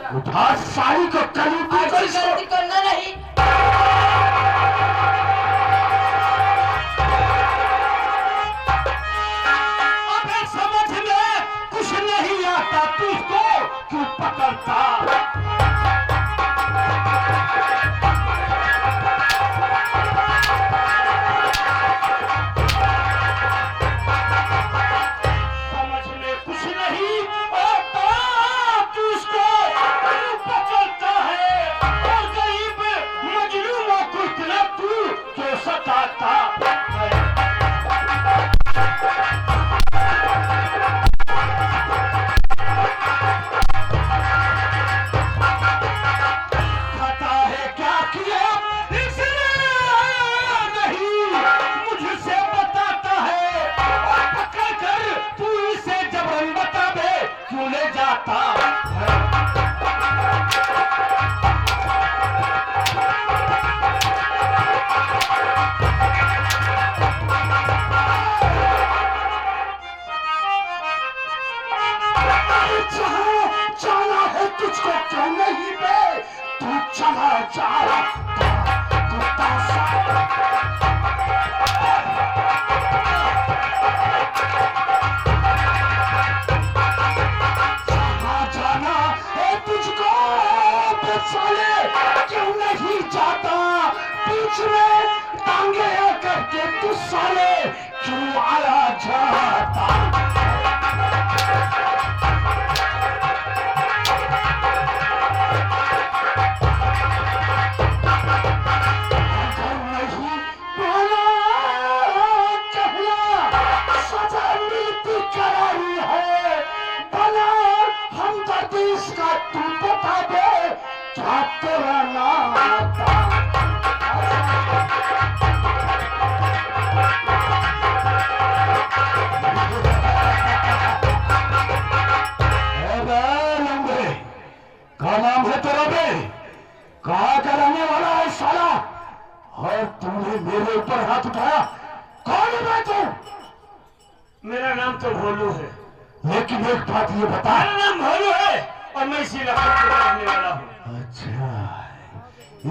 उठा साड़ी को कली गलती करना नहीं। अबे समझ में कुछ नहीं आता, तुझको क्यों पकड़ता? तुझको क्यों नहीं बे, तू चला जा जाना है तुझको, साले क्यों नहीं जाता? बीच में टांगे करके तू साले क्यों आया जाता? क्या नाम है तेरा बे? कहाँ का रहने वाला है साला? और तूने मेरे ऊपर हाथ उठाया, कौन है तू? मेरा नाम तो भोलू है। लेकिन एक बात ये बता। मेरा नाम भोलू है और मैं इसी लखनपुर का रहने वाला हूँ। अच्छा,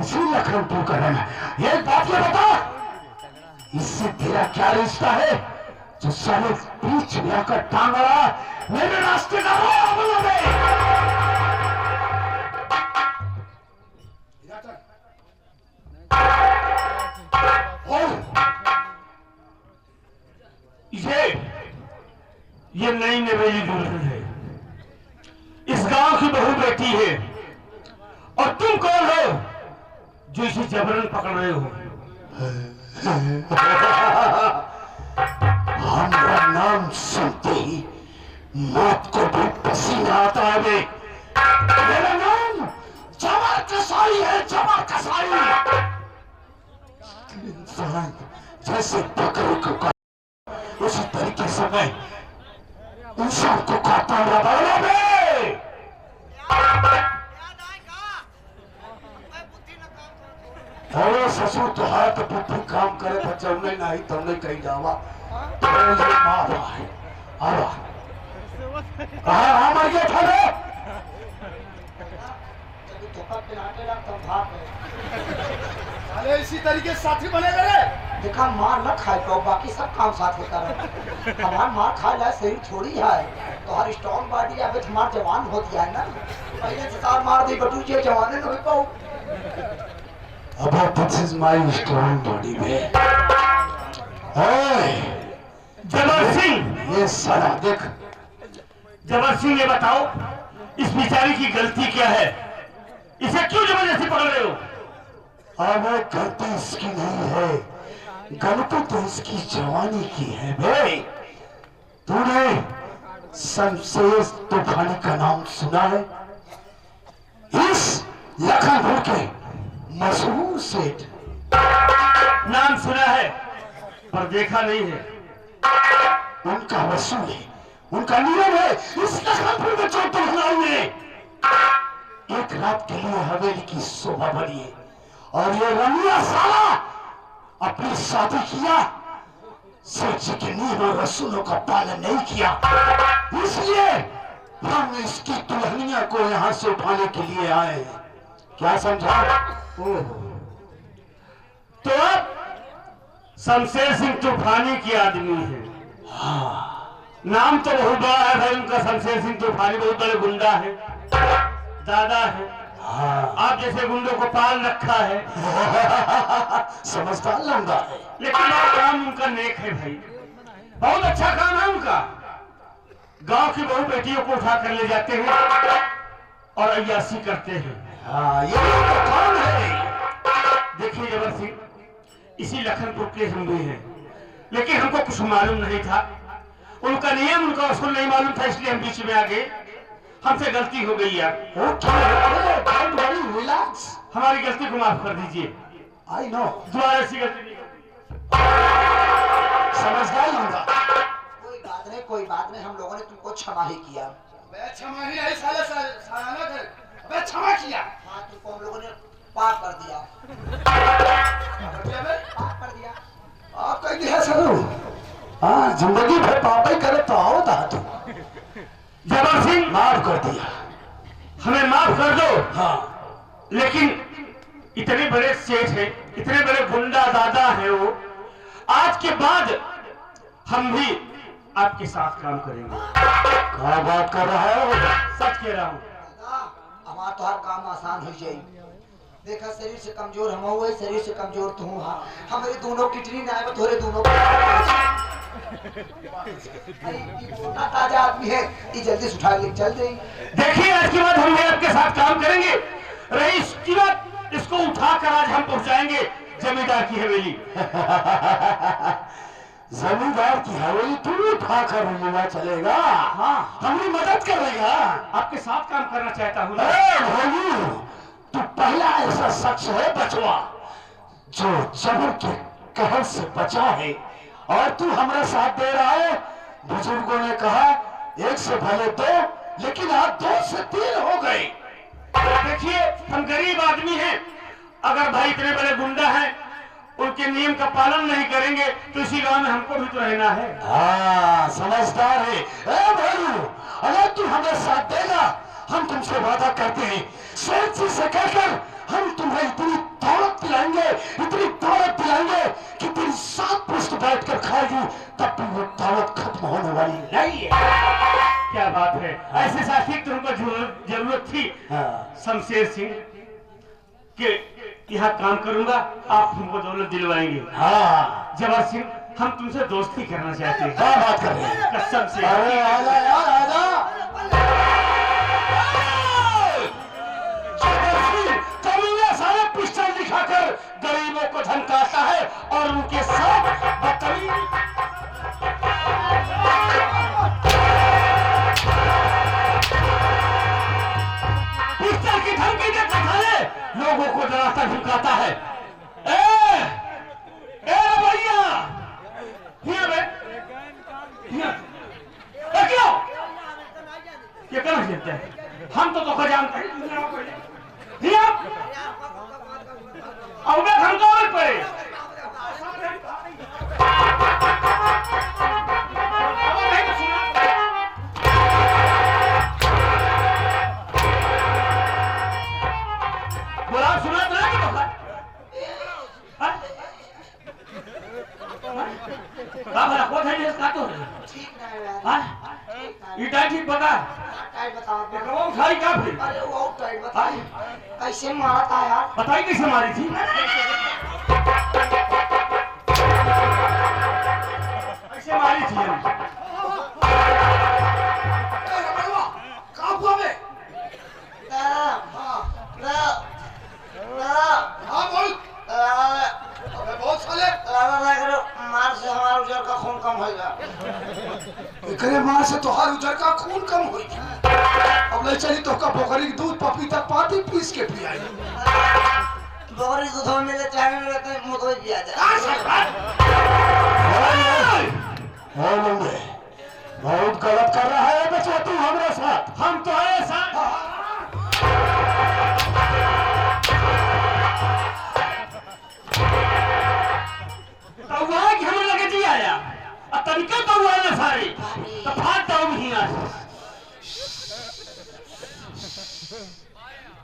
इसी लखनपुर का रहना। एक बात ये बता, इससे तेरा क्या रिश्ता है जो साले बीच में आकर टांग रहा मेरे रास्ते का? ये नई नवेली दुल्हन है, इस गांव की बहू बेटी है, और तुम कौन हो जो इसे जबरन पकड़ रहे हो? हमारा नाम सुनते ही मौत को भी पसीना आता है बे। मेरा नाम जबर कसाई है, जबर कसाई। इंसान जैसे बकरे को उसी तरीके से मैं इंसान को खाता हूँ। अरे ससुर तो है तो बुद्धि काम करे तो जमने नहीं तुमने कही जावा तो ये मारा है। हमारे ये ठहरे इसी तरीके साथी बनेगा रे। देखा मार न खाए तो बाकी सब काम साथ में कर। हमार मार खा जाए सही थोड़ी है, तो हर स्ट्रॉन्ग बॉडी अभी तुम्हार जवान हो दिया है ना, पहले से तार मार दी बटू जे जवान न हो पाओ। अब this is my strong body में। जबर सिंह, ये साला देख। जबर सिंह, ये बताओ इस बेचारी की गलती क्या है? इसे क्यों जबरदस्ती पकड़ रहे हो? अब गलती इसकी नहीं है, गलती तो इसकी जवानी की है भाई। तूने शमशेर तूफानी का नाम सुना है? इस लखनपुर के मशहूर सेठ। नाम सुना है पर देखा नहीं है। उनका वसूल है, उनका नियम है। इस लखनपुर में जो दुल्हन है एक रात के लिए हवेली की शोभा बनी है, और ये रमिया साला अपनी शादी किया, सेठ जी के नियम और रसूलों का पालन नहीं किया, इसलिए हम इसकी दुल्हनिया को यहाँ से उठाने के लिए आए हैं। क्या समझा? ओहो, तो अब शमशेर सिंह तूफानी की आदमी है। नाम तो बहुत बड़ा है भाई उनका, शमशेर सिंह तूफानी बहुत बड़े गुंडा है, दादा है। आप जैसे गुंडों को पाल रखा है। समझदार लंगा है। लेकिन आप काम उनका नेक है भाई, बहुत अच्छा काम है उनका। गांव की बहू बेटियों को उठा कर ले जाते हैं और अय्यासी करते हैं। हाँ, ये तो कौन है? देखिए जबर सिंह, इसी लखनपुर के हम भी हैं, लेकिन हमको कुछ मालूम नहीं था। उनका नियम उनका उसूल नहीं मालूम था, इसलिए हम बीच में आ गए। हमसे गलती हो गई यार, रिलैक्स। हमारी गलती को माफ कर दीजिए। I know. दोबारा ऐसी गलती नहीं होगी। समझदार लंगा। कोई बात नहीं, हम लोगों ने तुमको क्षमा ही किया। क्षमा ही नहीं साले सालाना कर। अबे क्षमा किया। हाँ, तुमको हम लोगों ने पाप कर दिया। पाप कर दिया। आप कह दिया सरू। हाँ, जिंदगी भर पाप ही करे तो आओ था तू। जबर सिंह, माफ कर दिया। हमें माफ कर दो। हाँ, लेकिन इतने बड़े सेठ हैं, इतने बड़े गुंडा दादा हैं वो, आज के बाद हम भी आपके साथ काम करेंगे। क्या बात कर रहा है? सच कह रहा हूँ। हमारा तो हर काम आसान हो जाए। देखा, शरीर से कमजोर हम हुए, शरीर से कमजोर तू। हाँ, हमारे दोनों किडनी ना आए, थोड़े दोनों ताजा आदमी है, ये जल्दी से उठा ले चल जाए। देखिए आज के बाद हम भी आपके साथ काम करेंगे। रही इसकी बात, इसको उठाकर आज हम पहुंचाएंगे जमींदार की हवेली। जमींदार की हवेली तू उठा कर लेना चलेगा? हाँ, हमारी मदद करेगा। आपके साथ काम करना चाहता हूँ। तू पहला ऐसा शख्स है बचवा जो जबर के कहर से बचा है, और तू हमारा साथ दे रहा है। बुजुर्गों ने कहा एक से भले दो, लेकिन आज 2 से 3 हो गए। देखिए हम गरीब आदमी हैं, अगर भाई इतने बड़े गुंडा हैं, उनके नियम का पालन नहीं करेंगे तो इसी गांव में हमको भी तो रहना है। हाँ, समझदार है। ए भाई, अगर तू हमें साथ देगा, हम तुमसे वादा करते हैं, सेठ जी से कहकर हम तुम्हें इतनी दौलत दिलाएंगे, इतनी दौलत दिलाएंगे कि तेरी 7 पुश्त बैठकर खाएगी, तब भी वो दौलत खत्म होने वाली नहीं है। क्या बात है, ऐसे साथी तुमको जरूरत थी। हाँ। शमशेर सिंह के यहाँ काम करूंगा, आप हमको दौलत दिलवाएंगे। हाँ, जबर सिंह, हम तुमसे दोस्ती करना चाहते हैं। क्या बात कर रहे हैं? कसम से। अरे आजा यार, आजा। कमीना सारे पिस्टल दिखाकर गरीबों को धमकाता है और उनके साथ बदतमीजी। पिस्टल की धमकी देता है, लोगों को डराता धमकाता है। भैया क्यों ये क्या खेलते हैं? हम तो धोखा जानते हैं। अब मैं धमकाने पड़े। बोला सुना तो नहीं धोखा? भला को है का तो ठीक ना है यार। हां ये टाइट ठीक बता। टाइट बताओ। वो खाई का फिर? अरे वो टाइट बता, कैसे मारा था यार? बताई कैसे मारी थी? कैसे मारी थी हम? कहाँ हुआ बे? हाँ बोल। अबे बोल साले। मार से हमारा उजर का खून कम होगा। एकरे मां से तोहार उजर का खून कम होई थी। अब ले चली तो का पोखरी के दूध पपीता पाती पीस के पियाई। बकरी दूध में मिले चाहे में रहते हैं, मुझे पिया जाए। बहुत गलत कर रहा है बच्चा तू हमारे साथ। हम तो है साथ। तो वहाँ की हमें लगे दिया आया, अब तनिका तो हुआ ना सारी, तो फाट जाओ नहीं आज।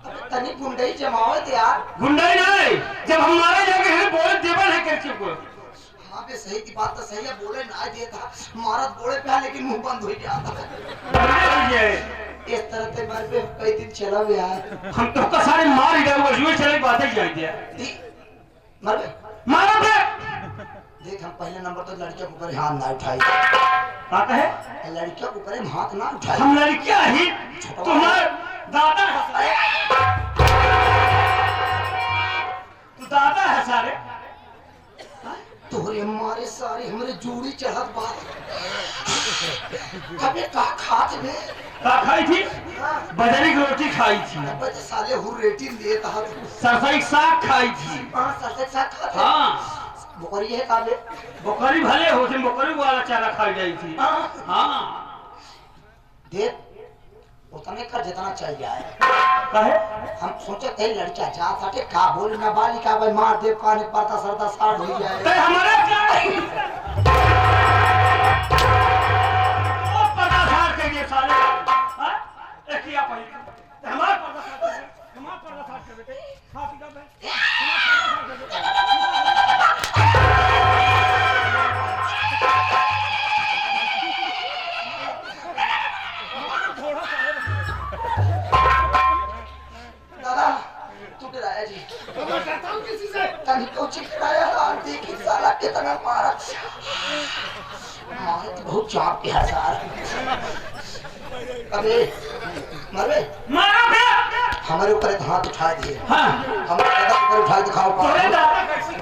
अबे तनी गुंडई जमावत यार। गुंडाई नहीं, जब हम मारे जाके हैं बोले देवल है करके को। हाँ बे सही की बात तो सही है, बोले ना देता मारत बोले पे लेकिन मुंह बंद हो जाता। इस तरह से मर पे कई दिन चला भी यार। हम तो का सारे मार ही गए, वो चले बातें ही जाए दिया। मर बे मारो बे। देख हम पहले नंबर तो लड़कियों के ऊपर हाथ ना उठाई। आता है लड़कियों के ऊपर हाथ ना उठाई। हम लड़कियां ही तुम्हारे दादा है सारे, तू दादा है सारे। तोरे हमारे सारे हमारे जूड़ी चढ़त बात। अबे का खात में का खाई थी? बजरी की रोटी खाई थी। अबे तो साले हुर रेटिंग देता है। सरसों की साग खाई थी। हां सरसों के साग खाते। हाँ बकरी है काबे। बकरी भले होते, बकरी वाला चारा खाई जाई थी। हाँ देख उतने कर जितना चाहिए है। कहे हम सोचे थे लड़का जा साटे का बोल ना बाली का भाई मार दे पानी पड़ता सरदा साड़ हो जाए। ते हमारे क्या ओ पर्दा साड़ के ये साले हां एक ही आप ही हमारा पर्दा साड़ के, हमारा पर्दा साड़ के बेटे खाती का बे हमारा पर्दा साड़ के। दादा तू डराया जी। मैं कहता हूँ किसी से। तनी को चिकराया आंटी की साला कितना मारा। मारे तो बहुत चाप के हजार। अबे मरवे मारो बे। हमारे ऊपर एक हाथ उठा दिए। हां हमारे दादा ऊपर उठा दिखाओ तोरे कौन। दादा कैसे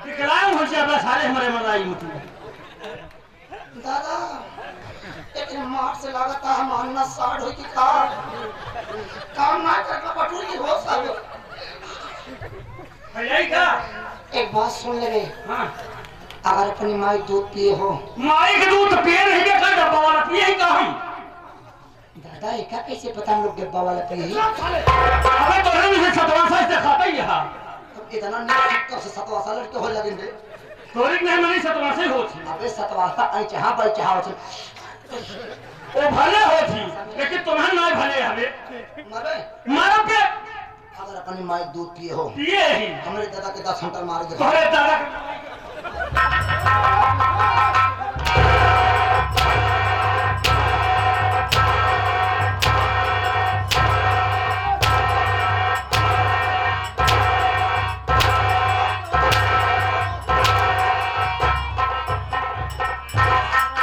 विकलांग हो जाए बस सारे हमारे मराई मुझे। दादा एक मार से लगाता है मानना साड़ हो की काम ना करना बटूर की हो सब। भैया का एक बात सुन ले रे। हां अगर अपनी माई दूध पिए हो माई के दूध पिए नहीं देखा डब्बा वाला पिए ही का हम। दादा एक कैसे पता हम लोग डब्बा वाला पिए ही? अबे तो हम इसे सतवासा से खाता ही है। इतना नहीं तो से सतवासा लड़के हो लगे बे। तोरी नहीं मनी सतवासा ही होती। अबे सतवासा आई चाहा बल चाहा हो। वो भले होती लेकिन तुम्हारे नहीं भले हमें मरे मारो पे। अगर अपनी माई दूध पिए हो पिए ही हमारे दादा के 10 घंटा मार दे। तोरे दादा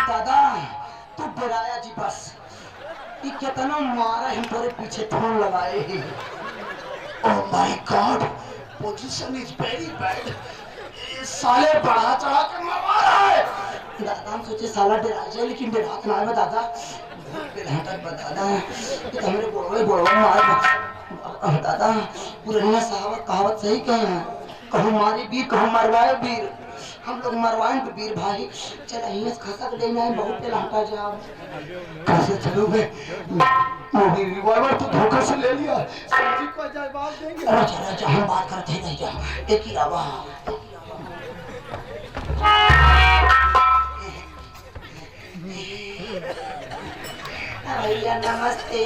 दादा तू डराया जी बस। ये कितना मारा हम तेरे पीछे फोन लगाए ही। Oh my God, position is very bad. इस साले बढ़ा चढ़ा के मार रहा है। दादा हम सोचे साला डरा जाए लेकिन डरा ना है दादा। बहुत पे हटा बताना कि हमरे बोलवे मार दादा पुराना साहब कहावत सही कहे हैं। कहूँ मारी वीर कहूँ मरवाए वीर। हम लोग मरवाएं तो वीर भाई चला ही खसा के लेना है बहुत पे हटा जाओ। कैसे चलोगे? मोदी रिवॉल्वर तो धोखे से ले लिया। जी को जवाब देंगे। चला हम बात करते हैं जा एक ही रवा। भैया नमस्ते।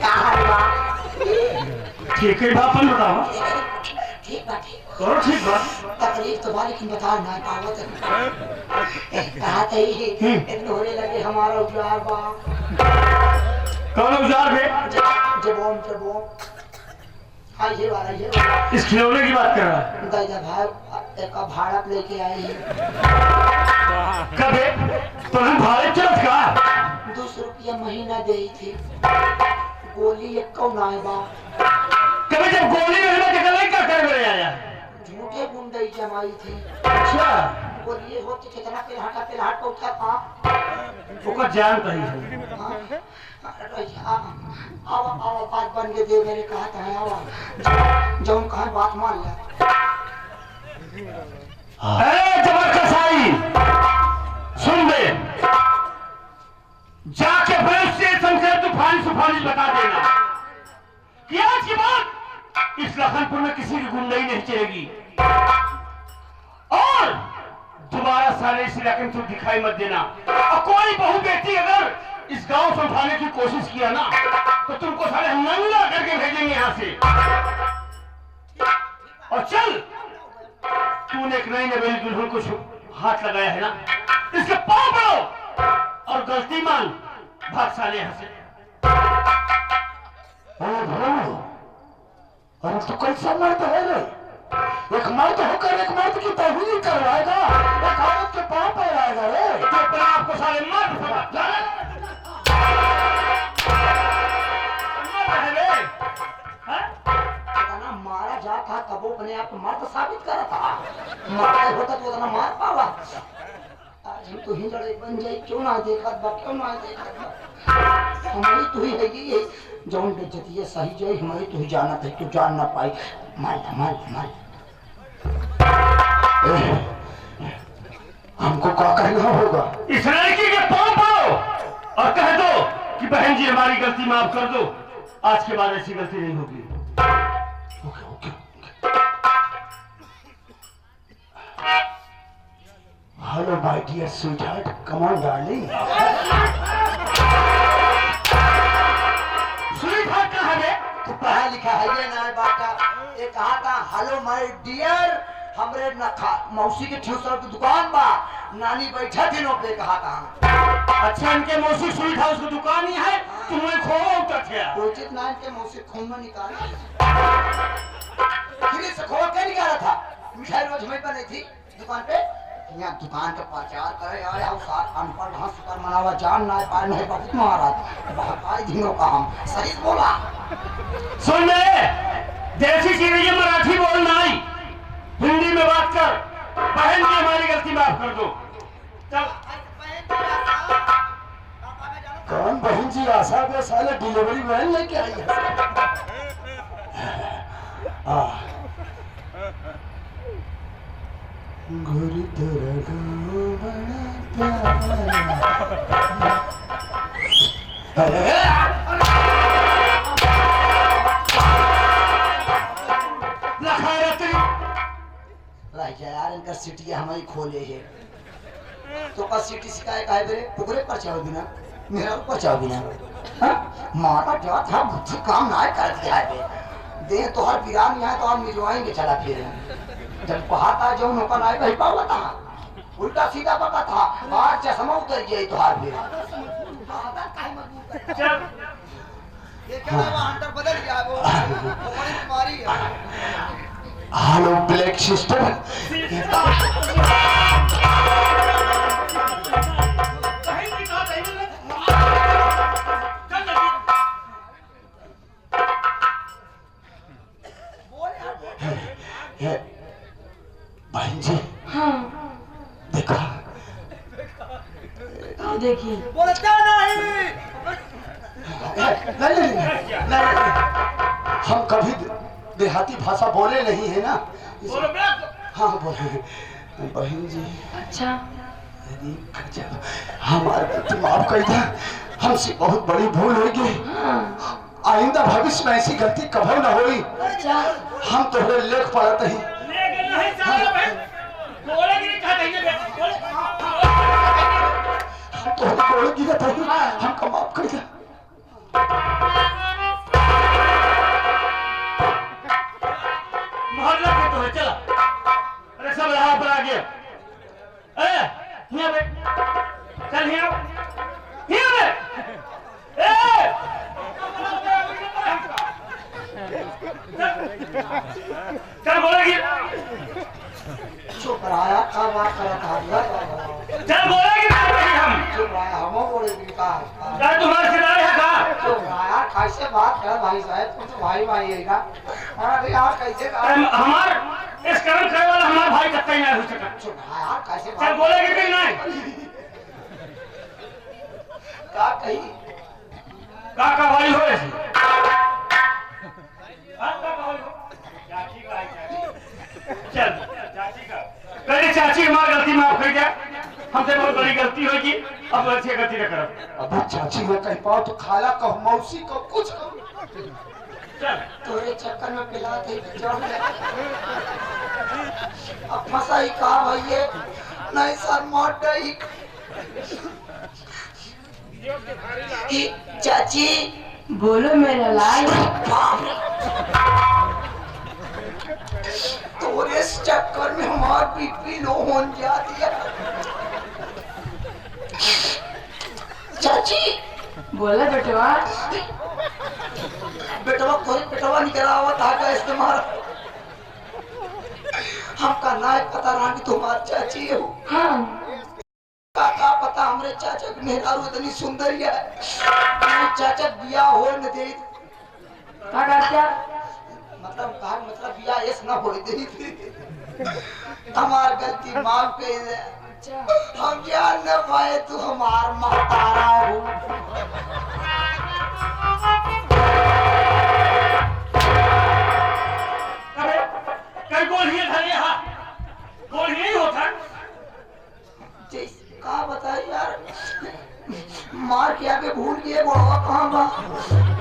कहाँ ठीक है बापन बताओ। ठीक बात है। करो ठीक बात। तकलीफ तो बारी की बता ना पावत कहा थे एक होने लगे हमारा उजार बा। कौन उजार बे? जबोम हाँ ये वाला इस खिलौने की बात कर रहा है। दादा भाई एक भाड़ा लेके आई है। कबे तो हम भाड़े चलत का 200 रुपया महीना दे थी। गोली एक कौन आए बा। कभी जब गोली में के गले का कर मेरे आया झूठे गुंडई जमाई थी। अच्छा बोलिए होती कितना पे हट को उठा कहाँ ओका जान कही है। आवा बात बन के दे मेरे कहा था आवा जो कहा बात मान ले। जबर कसाई सुन बे, जाके बड़े से शमशेर तूफानी सुफानी बता देना कि आज के बाद इस लखनपुर में किसी की गुंडाई नहीं चलेगी और दोबारा साले इस इलाके में तुम दिखाई मत देना। और कोई बहू बेटी अगर इस गांव से उठाने की कोशिश किया ना तो तुमको साले नंगा करके भेजेंगे यहाँ से। और चल, तूने एक नई नवेली दुल्हन को हाथ लगाया है ना, इसके पांव पड़ो और गलती मान भाग साले यहाँ से। अरे तू कैसा मर्द है रे? एक मर्द होकर एक मर्द की तहवील करवाएगा, एक औरत के पांव पड़ाएगा रे? तो अपने आप को साले मर्द समझता है? इतना मारा जा था कबो अपने आप को मर्द साबित करा था। मारा होता तो उतना मार पावा। आज हम तो हिंजड़े बन जाए, क्यों ना देखत बा, क्यों ना देखत बा। हमारी तू ही है ये जौन बेइज्जती है सही जो हमारी तू ही जाना था, तू जान ना पाई। मार हमको क्या कहना होगा? इस लड़की के पांव पड़ो और कह दो कि बहन जी हमारी गलती माफ कर दो, आज के बाद ऐसी गलती नहीं होगी। Okay. Hello my dear sweetheart, come on darling. Sweetheart कहाँ है? तू पढ़ा लिखा है ये ना बात का। ये कहा था हेलो माय डियर, हमरे मौसी के ठेसर की दुकान बा, नानी बैठा दिनों पे कहा था। अच्छा, इनके मौसी स्वीट हाउस की दुकान ही है, तुम्हें खोआ उतर गया। उचित ना इनके मौसी खून में निकाला फिर से खोआ क्या निकाला था? मिठाई रोज में बनी थी दुकान पे। यहाँ दुकान का प्रचार करे आया और साथ अनपढ़ हाँ सुकर मनावा जान ना पाए नहीं बहुत महाराज बहुत दिनों का हम सही बोला। सुन ले, देसी चीजें ये मराठी बोलना आई, हिंदी में बात कर। बहन जी हमारी गलती माफ कर दो। चल। कौन बहन जी? आशा पे साले डिलीवरी मैन लेके आई है। गोरी तेरा गाँव बड़ा प्यारा। यार इनका सिटी हमारी खोले है तो का सिटी शिकायत है बेरे टुकड़े पर चाहो बिना मेरा ऊपर चाहो बिना मारा क्या था बुद्धि काम ना कर दिया है दे तो हर बिरान यहाँ तो हम मिलवाएंगे चला फिर जब कहा था जो नौकर आए कहीं पावा था उल्टा सीधा पका था आज चश्मा उतर गया तो हार फिर ये क्या हंटर बदल गया वो बीमारी है। Hello black sister. बहन जी। हाँ देखा देखिए बोलता नहीं हम कभी देहाती भाषा बोले नहीं है ना। हाँ बोले बहन जी। अच्छा अरे गजब, हमारे गलती माफ कर दे, हमसे बहुत बड़ी भूल हो गई। आइंदा भविष्य में ऐसी गलती कभी न होई। अच्छा हम तो लेख पढ़ते हैं। हम तो बोलेगी ना तो हमको माफ कर दे। मोहल्ला के तो है, चला। अरे सब यहाँ पर आ गया। यहाँ पे चल, यहाँ पे चल बोलेगी। चुप रहा का बात करा था चल बोलेगी नहीं हम। चुप रहा हम बोलेगी का क्या तुम्हारे सितारे है कहाँ? चुप रहा कैसे बात कर भाई साहब तुम तो भाई भाई है ना। अरे यार कैसे हमार इस कर्म करे वाला हमारा भाई कब तक नहीं हो सका। चुप रहा यार कैसे चल बोलेगी कि नहीं? का कही का भाई हो ऐसे? चल कहीं चाची हमारी गलती माफ कर दिया, हमसे बहुत बड़ी गलती होगी, अब अच्छी गलती न करो। अब चाची ने कह पाओ तो खाला कहो, मौसी को कुछ कहो। पिस्टल तोरे चक्कर में पिला थे चढ़ गया। अब फंसा ही कहा भैया नहीं सर मर गई। चाची बोलो मेरा लाल। तोरे इस चक्कर में हमार बीपी लो हो जाती है। चाची बोला बेटवा। बेटवा तोरे बेटवा निकला हुआ था का इस्तेमाल हमका ना पता रानी तुम्हार चाची हो। हाँ का पता हमरे चाचा की मेहरारू इतनी सुंदर है चाचा बिया हो न दे क्या मतलब कहा मतलब बिया ऐस ना हो दे हमार गलती माफ कर दे। हम जान न पाए तू हमार महतारा हो। अरे कई गोल ही धरे यहाँ गोल ही होता कहा बता यार मार के आगे भूल गए बुढ़वा कहाँ बा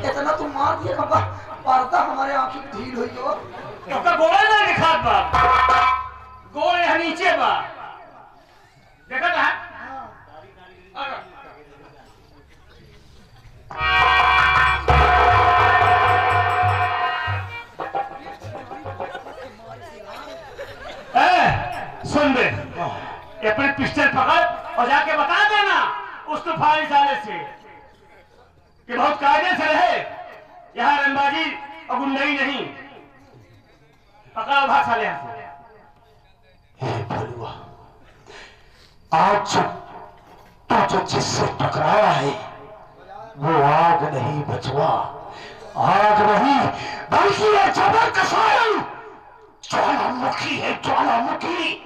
इतना तू मार दिया बाबा पर्दा हमारे आंखी में ढील हुई हो। तो गोल नहीं दिखा बा गोल यहाँ नीचे बा देखा था सुन दे अपने पिस्टल पकड़ और जाके बता देना उस तूफानी साले से कि बहुत कायदे से रहे यहाँ रंगबाजी और गुंडई नहीं। पकड़ा भाग साले यहाँ से। हे भलुआ आज तो जिससे टकराया है वो आग नहीं बचवा आग नहीं बल्कि ये जबर कसाई ज्वालामुखी है ज्वालामुखी।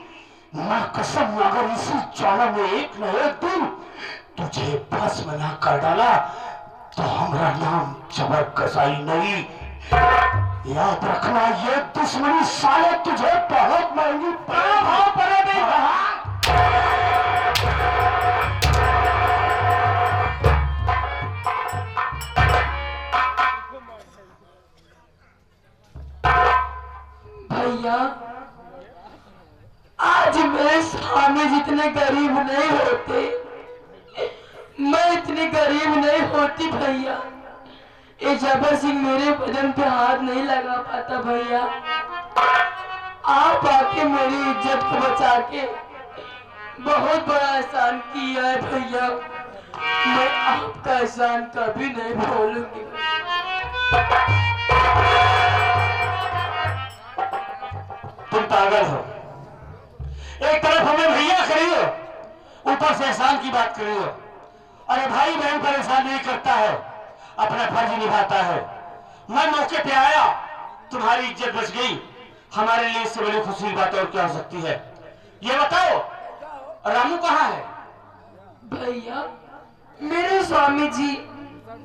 मैं कसम अगर इसी ज्वाला में एक न एक दिन तुझे भस्म न कर डाला तो हमारा नाम जबर कसाई नहीं। याद रखना ये दुश्मनी साले तुझे बहुत महंगी पड़ेगी। भैया आज मेरे स्वामी जितने गरीब नहीं होते मैं इतनी गरीब नहीं होती भैया। ये जबर सिंह मेरे बदन पे हाथ नहीं लगा पाता भैया। आप आके मेरी इज्जत को बचा के बहुत बड़ा एहसान किया है भैया। मैं आपका एहसान कभी नहीं भूलूंगी। तुम पागल हो एक तरफ हमें भैया करी हो ऊपर से एहसान की बात करी हो। अरे भाई बहन पर एहसान नहीं करता है अपना फर्ज निभाता है। मैं मौके पे आया तुम्हारी इज्जत बच गई हमारे लिए इससे बड़ी खुशी की बात और क्या हो सकती है। ये बताओ रामू कहाँ है? भैया मेरे स्वामी जी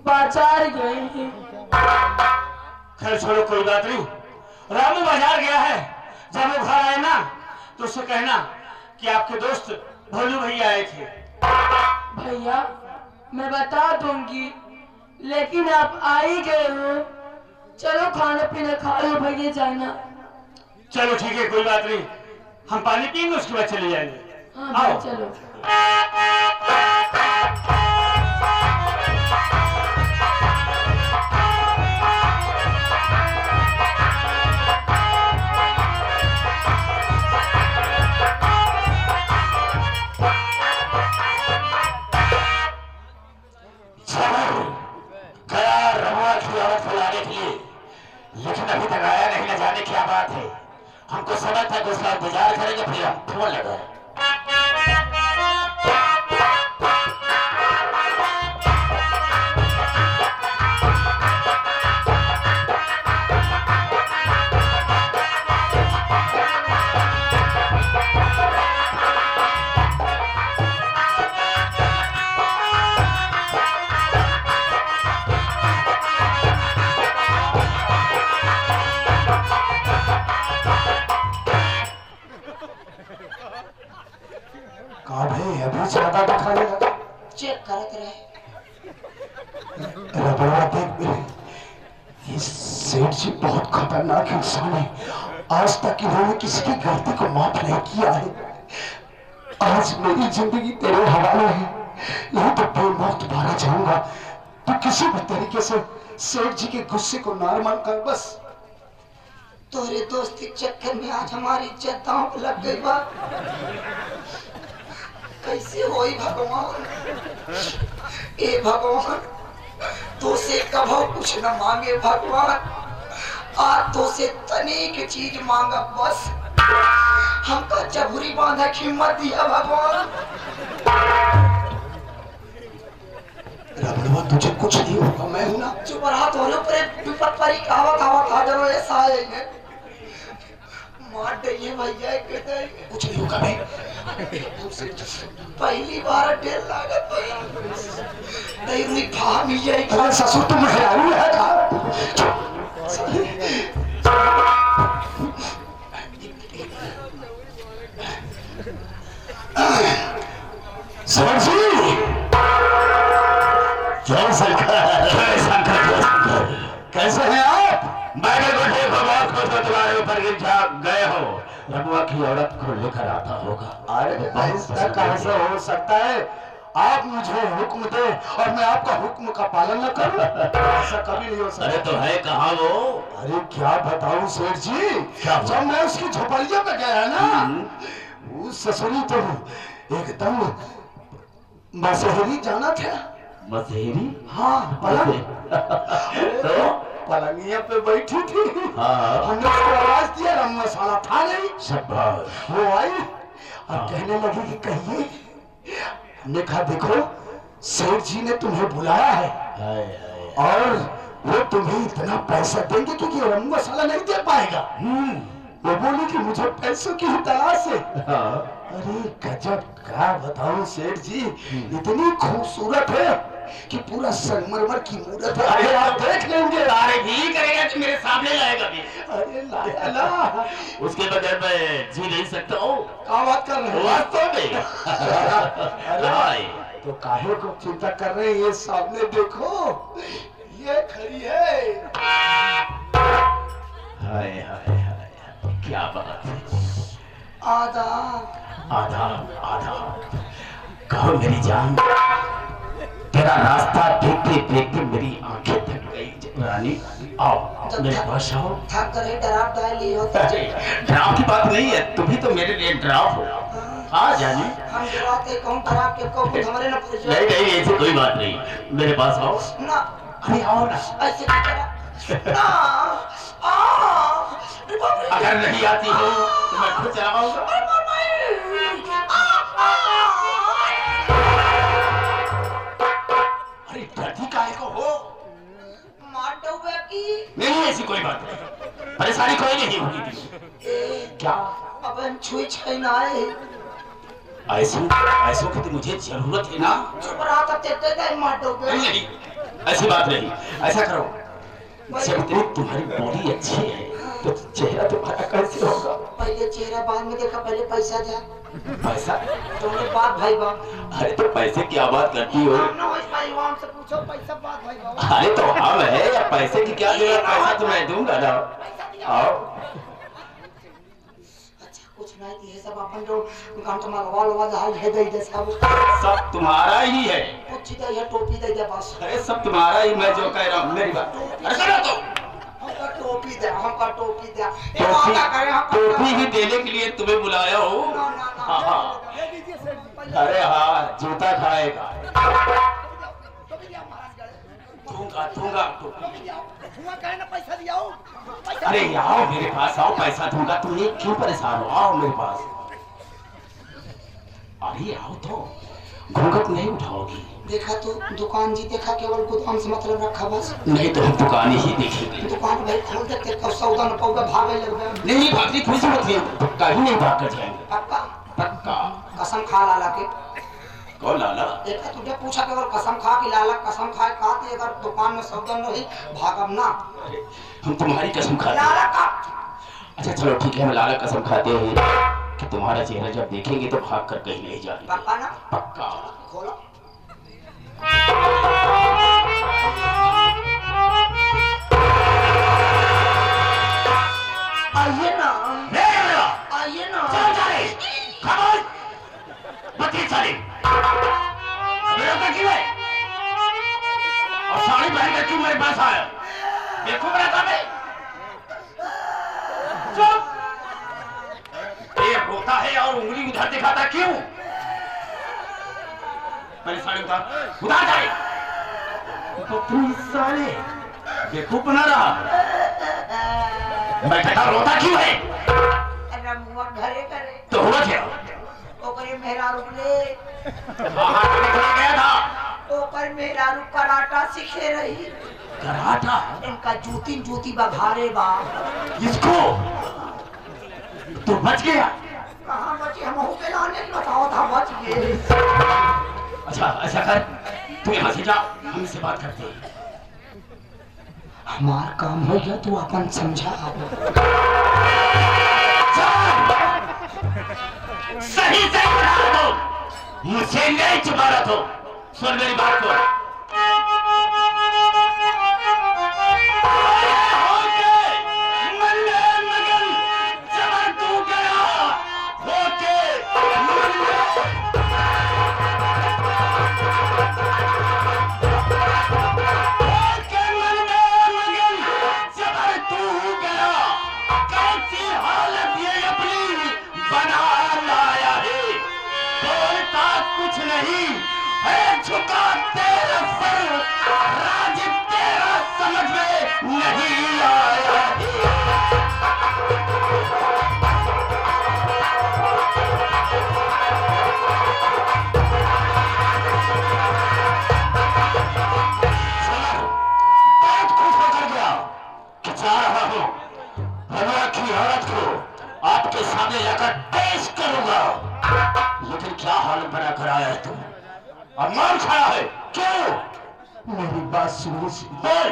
बाजार गए हैं। खैर छोड़ो कोई बात नहीं। रामू बाजार गया है जब वो घर आए ना तो उससे कहना कि आपके दोस्त भोलू भैया आए थे। भैया मैं बता दूंगी लेकिन आप आ ही गए हो। चलो खाना पीना खा लो भैया जाना। चलो ठीक है कोई बात नहीं हम पानी पियेंगे उसके बाद चले जाएंगे। हाँ भाई चलो। लेकिन अभी तक आया नहीं न जाने क्या बात है। हमको समझ था कुछ लोग इंतजार करेंगे फिर हम फोन लगा। कहा भाई अभी ज्यादा दिखाने लगा। चेक करते रहे रबड़ा देख इस सेठ जी बहुत खतरनाक इंसान है। आज तक इन्होंने किसी की गलती को माफ नहीं किया है। आज मेरी जिंदगी तेरे हवाले है, नहीं तो बेमौत मारा जाऊंगा। तो किसी भी तरीके से सेठ जी के गुस्से को नॉर्मल कर बस। तोरे दोस्ती के चक्कर में आज हमारी इज्जत दांव पे लग गई बा। कैसे होई भगवान, ए भगवान, तो से कभो कुछ न मांगे भगवान, आज तो से तनिक चीज मांगा बस। हमका जबूरी बांधा की हिम्मत दिया भगवान। रबड़वा तुझे कुछ नहीं होगा, मैं हूं ना। चुप रहा, तोरे ऊपर विपत परी कावा कावा खा जरो ऐसा है। मार दइए भैया कहते कुछ नहीं होगा मैं। पहली बार ढेर लागत नहीं रुई फा मिल जाएगी। अरे ससुर तुम मेहरारू है का? सर जी जय शंकर, जय शंकर, जय शंकर। कैसे हैं आप? मैंने तो देखो बहुत कुछ तो तुम्हारे ऊपर गिर गए हो। रघुआ की औरत को लेकर आता होगा। अरे ऐसा कैसे हो सकता है? आप मुझे हुक्म दे और मैं आपका हुक्म का पालन न करूं, ऐसा कभी नहीं हो सकता। अरे तो है कहाँ वो? अरे क्या बताऊं सेठ जी, जब मैं उसकी झोपड़िया पे गया ना, उस ससुरी तो एकदम मसहरी जाना था। मसेरी? हाँ पलंग तो पलंगिया पे बैठी थी। हाँ। हमने उसको आवाज दिया, रंग मसाला था नहीं। शाबाश। वो आई और कहने लगी कि कहिए। हमने कहा देखो सेठ जी ने तुम्हें बुलाया है हाय हाय। और वो तुम्हें इतना पैसा देंगे क्योंकि रंग मसाला नहीं दे पाएगा। वो बोली कि मुझे पैसों की ही तलाश है। हाँ। अरे गजब, क्या बताऊं सेठ जी, इतनी खूबसूरत है कि पूरा संगमरमर की मूरत है। अरे आप देख लेंगे। तारीफ ही करेगा कि मेरे सामने लाएगा भी। अरे लाया ना, उसके बगैर मैं जी नहीं सकता हूँ। क्या बात कर रहे हो? वास्तव में। अरे तो काहे को चिंता कर रहे हैं? ये सामने देखो, ये खड़ी है। हाय हाय हाय, क्या बात है। आदाब। आदाब आदाब। कहो मेरी जान, तेरा रास्ता देखते देखते मेरी आंखें थक गई। रानी आओ मेरे पास आओ। थक गए, डराव डाली हो। डराव की बात नहीं है, तुम ही तो मेरे लिए डराव हो। हाँ जानी। हम डराते कौन, डराव के कौन हमारे न पूछ। नहीं नहीं ऐसी कोई बात नहीं, मेरे पास आओ। ना अरे आओ ना। ऐसे क्या करा? ना अगर नहीं आती हो तो मैं खुद चलाऊंगा। अरे डरती काहे को हो? मार डूबे की। नहीं ऐसी कोई बात नहीं, परेशानी कोई नहीं होगी। क्या? अब हम छुई छई ना है। ऐसों की तो मुझे जरूरत है ना। चुप रहा था, तेरे दे मार डूबे। नहीं नहीं ऐसी बात नहीं। ऐसा करो, जब इतनी तुम्हारी बॉडी अच्छी है तो चेहरा तुम्हारा कैसे होगा? पहले चेहरा बाद में देखा, पहले पैसा जा। पैसा? तुमने बात भाई बाप। अरे तो पैसे की आवाज करती हो। ना हो भाई बाप से पूछो, पैसा बात भाई बाप। अरे तो हम है या पैसे की क्या जरूरत? पैसा तो मैं दूंगा ना। आओ। अच्छा कुछ नहीं थी, सब अपन जो काम तुम्हारा वाला हाल है दे दे सब। सब तुम्हारा ही है। कुछ दे या टोपी दे दे बस। अरे सब तुम्हारा ही, मैं जो कह रहा हूँ मेरी बात। अरे सुनो तो। हमका टोपी दे, हमका टोपी दे। ये वादा करे हम। टोपी ही देने के लिए तुम्हें बुलाया हूँ। ना ना ना। हाँ हाँ। ले लीजिए सेठ। अरे हाँ, जूता खाएगा। टोपी लिया महाराज गए। दूंगा दूंगा टोपी। टोपी लिया। हुआ कहे ना पैसा दियाओ। अरे आओ मेरे पास आओ, पैसा दूंगा। तुम ये क्यों परेशान हो? आओ मेरे पास। अरे आओ तो, घूंघट नहीं उठाओगी। देखा तो दुकान जी, देखा केवल गोदाम से मतलब रखा बस। नहीं तो हम दुकान ही देखेंगे। दुकान भाई खोल देते कब सौदा न पाऊंगा, भागे लग गए। नहीं भागने की जरूरत नहीं, कहीं नहीं भाग कर जाएंगे। पक्का पक्का। कसम खा लाला के। कौन लाला? देखा तुझे पूछा केवल कसम खा कि लाला कसम खाए कहती, अगर दुकान में सौदा नहीं भागम ना। अरे, हम तुम्हारी कसम खाते हैं। लाला का। अच्छा चलो ठीक है, हम लाला कसम खाते हैं कि तुम्हारा चेहरा जब देखेंगे तो भाग कर कहीं नहीं जाएंगे। पक्का ना? पक्का। खोलो। साले उतार जाए। तो तू इस साले बेवकूफ बना रहा। बैठा था, रोता क्यों है? अरे मुआ घरे करे तो हुआ क्या? ओकरे मेहरारू ले बाहर निकल गया था। ओकर मेहरारू कराटा सीखे रही। कराटा? इनका जूती बघारे बा। किसको? तू बच गया? कहाँ बचे? हम हो के लाने बताओ था बच गए। अच्छा ऐसा कर, तू यहाँ से जा, हम इससे बात करते हैं। हमार काम हो गया, तू अपन समझा। सही सही बता दो, मुझे नहीं छुपा रहा तो। सुन मेरी बात को। कुछ नहीं है, झुका तेरा सर, राज तेरा समझ में नहीं आया। बहुत खुश होकर गया कि जा रहा हूँ रनुआ की औरत को आपके सामने लाकर पेश करूंगा। लेकिन क्या हाल बना कर आया है तुम? और मार खाया है क्यों? मेरी बात सुनो। बोल।